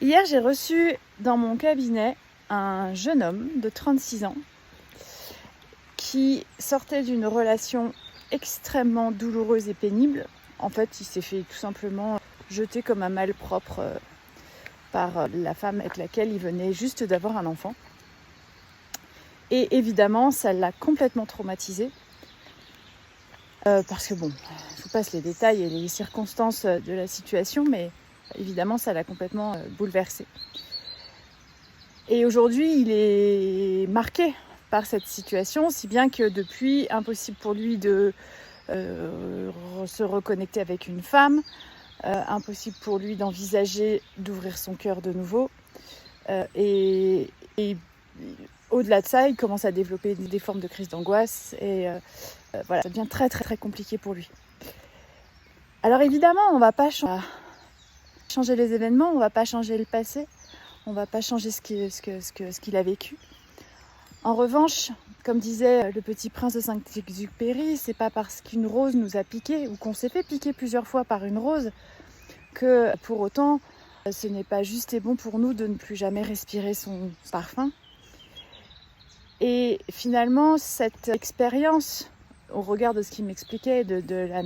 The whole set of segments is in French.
Hier, j'ai reçu dans mon cabinet un jeune homme de 36 ans qui sortait d'une relation extrêmement douloureuse et pénible. En fait, il s'est fait tout simplement jeter comme un malpropre par la femme avec laquelle il venait juste d'avoir un enfant. Et évidemment, ça l'a complètement traumatisé. Parce que bon, je vous passe les détails et les circonstances de la situation, mais évidemment, ça l'a complètement bouleversé. Et aujourd'hui, il est marqué par cette situation, si bien que depuis, impossible pour lui de se reconnecter avec une femme, impossible pour lui d'envisager d'ouvrir son cœur de nouveau. Et au-delà de ça, il commence à développer des formes de crise d'angoisse et voilà, ça devient très très très compliqué pour lui. Alors évidemment, on ne va pas changer les événements, on ne va pas changer le passé, on ne va pas changer ce qu'il a vécu. En revanche, comme disait le Petit Prince de Saint-Exupéry, c'est pas parce qu'une rose nous a piqué ou qu'on s'est fait piquer plusieurs fois par une rose que pour autant ce n'est pas juste et bon pour nous de ne plus jamais respirer son parfum. Et finalement, cette expérience, au regard de ce qu'il m'expliquait, de la,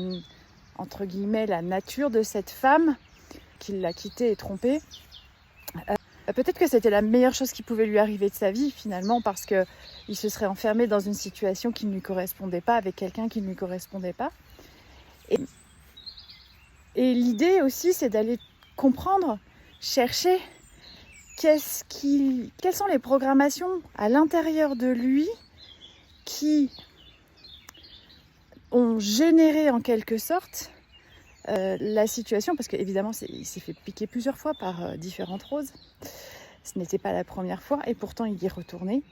entre guillemets, la nature de cette femme qui l'a quittée et trompée, peut-être que c'était la meilleure chose qui pouvait lui arriver de sa vie finalement, parce qu'il se serait enfermé dans une situation qui ne lui correspondait pas, avec quelqu'un qui ne lui correspondait pas. Et l'idée aussi, c'est d'aller comprendre, chercher quelles sont les programmations à l'intérieur de lui qui ont généré en quelque sorte la situation, parce qu'évidemment il s'est fait piquer plusieurs fois par différentes roses. Ce n'était pas la première fois et pourtant il y est retourné.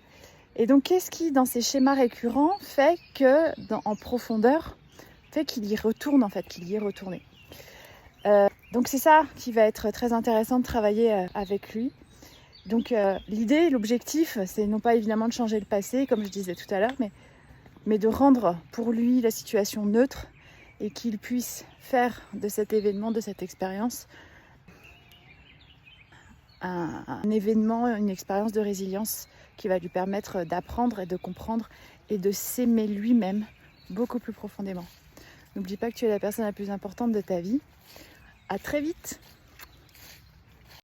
Et donc qu'est-ce qui, dans ces schémas récurrents, fait que, en profondeur, fait qu'il y retourne en fait, qu'il y est retourné. Donc c'est ça qui va être très intéressant de travailler avec lui. Donc l'idée, l'objectif, c'est non pas évidemment de changer le passé, comme je disais tout à l'heure, mais de rendre pour lui la situation neutre et qu'il puisse faire de cet événement, de cette expérience, un événement, une expérience de résilience qui va lui permettre d'apprendre et de comprendre et de s'aimer lui-même beaucoup plus profondément. N'oublie pas que tu es la personne la plus importante de ta vie. À très vite!